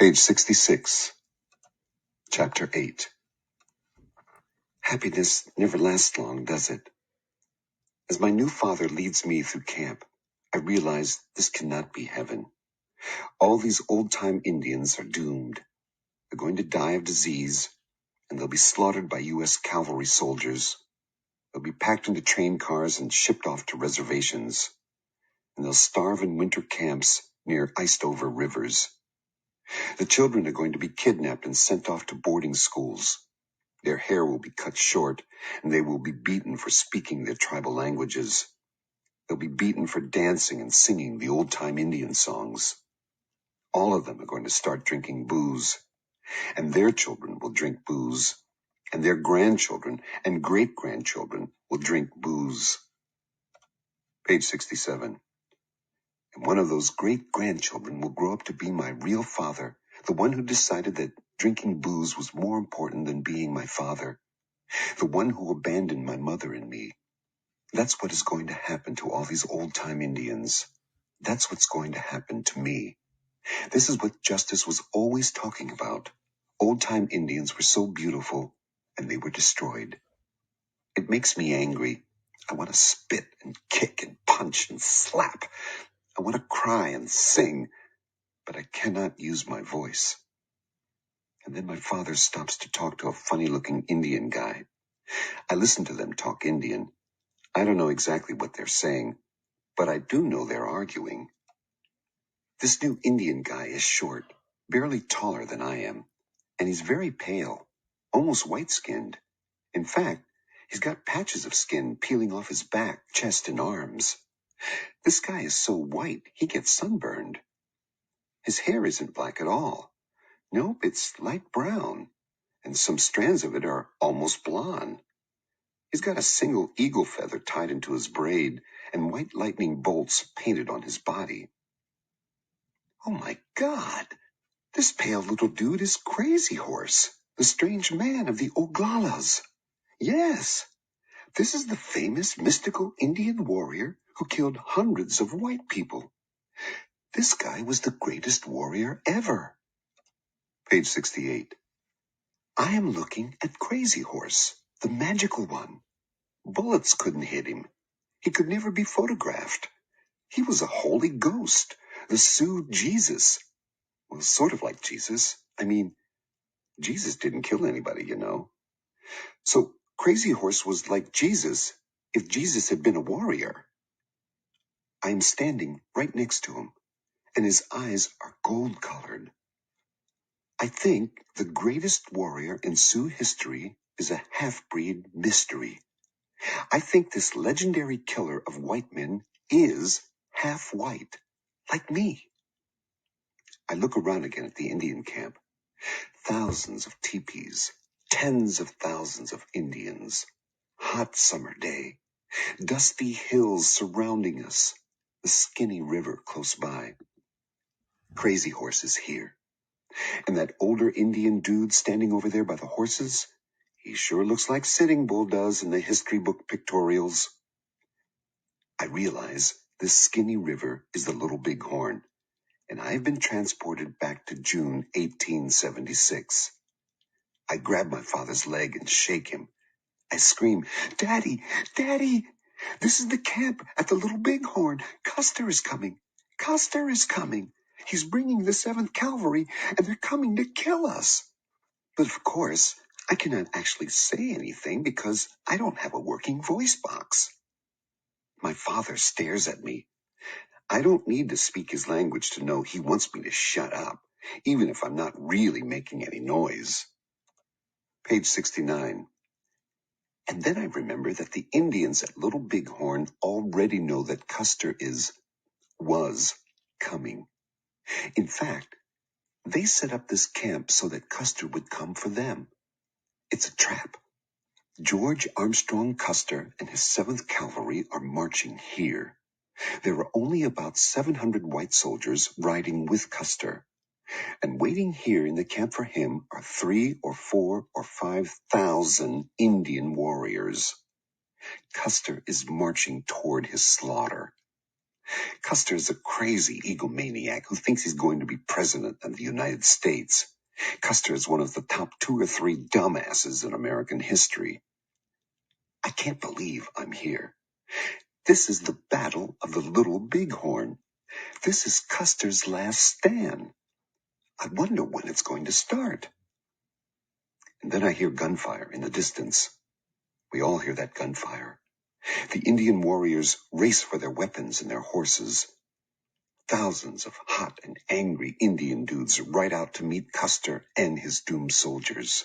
Page 66, Chapter 8. Happiness never lasts long, does it? As my new father leads me through camp, I realize this cannot be heaven. All these old-time Indians are doomed. They're going to die of disease, and they'll be slaughtered by U.S. cavalry soldiers. They'll be packed into train cars and shipped off to reservations, and they'll starve in winter camps near iced-over rivers. The children are going to be kidnapped and sent off to boarding schools. Their hair will be cut short, and they will be beaten for speaking their tribal languages. They'll be beaten for dancing and singing the old-time Indian songs. All of them are going to start drinking booze, and their children will drink booze, and their grandchildren and great-grandchildren will drink booze. Page 67. And one of those great-grandchildren will grow up to be my real father, the one who decided that drinking booze was more important than being my father, the one who abandoned my mother and me. That's what is going to happen to all these old-time Indians. That's what's going to happen to me. This is what Justice was always talking about. Old-time Indians were so beautiful, and they were destroyed. It makes me angry. I want to spit and kick and punch and slap. I want to cry and sing, but I cannot use my voice. And then my father stops to talk to a funny-looking Indian guy. I listen to them talk Indian. I don't know exactly what they're saying, but I do know they're arguing. This new Indian guy is short, barely taller than I am, and he's very pale, almost white-skinned. In fact, he's got patches of skin peeling off his back, chest, and arms. This guy is so white, he gets sunburned. His hair isn't black at all. Nope, it's light brown, and some strands of it are almost blonde. He's got a single eagle feather tied into his braid and white lightning bolts painted on his body. Oh my God! This pale little dude is Crazy Horse, the strange man of the Oglalas. Yes, this is the famous mystical Indian warrior who killed hundreds of white people. This guy was the greatest warrior ever. Page 68. I am looking at Crazy Horse, the magical one. Bullets couldn't hit him. He could never be photographed. He was a holy ghost, the Sioux Jesus. Well, sort of like Jesus. I mean, Jesus didn't kill anybody, you know. So Crazy Horse was like Jesus if Jesus had been a warrior. I am standing right next to him, and his eyes are gold-colored. I think the greatest warrior in Sioux history is a half-breed mystery. I think this legendary killer of white men is half white, like me. I look around again at the Indian camp. Thousands of teepees, tens of thousands of Indians. Hot summer day. Dusty hills surrounding us. The skinny river close by. Crazy Horse is here. And that older Indian dude standing over there by the horses, he sure looks like Sitting Bull does in the history book pictorials. I realize this skinny river is the Little Bighorn, and I've been transported back to June 1876. I grab my father's leg and shake him. I scream, "Daddy, Daddy, this is the camp at the Little Bighorn. Custer is coming. Custer is coming. He's bringing the 7th Cavalry, and they're coming to kill us." But of course, I cannot actually say anything because I don't have a working voice box. My father stares at me. I don't need to speak his language to know he wants me to shut up, even if I'm not really making any noise. Page 69. And then I remember that the Indians at Little Bighorn already know that Custer was coming. In fact, they set up this camp so that Custer would come for them. It's a trap. George Armstrong Custer and his 7th Cavalry are marching here. There are only about 700 white soldiers riding with Custer, and waiting here in the camp for him are 3 or 4 or 5,000 Indian warriors. Custer is marching toward his slaughter. Custer's a crazy egomaniac who thinks he's going to be president of the United States. Custer is one of the top 2 or 3 dumbasses in American history. I can't believe I'm here. This is the Battle of the Little Bighorn. This is Custer's last stand. I wonder when it's going to start. And then I hear gunfire in the distance. We all hear that gunfire. The Indian warriors race for their weapons and their horses. Thousands of hot and angry Indian dudes ride out to meet Custer and his doomed soldiers.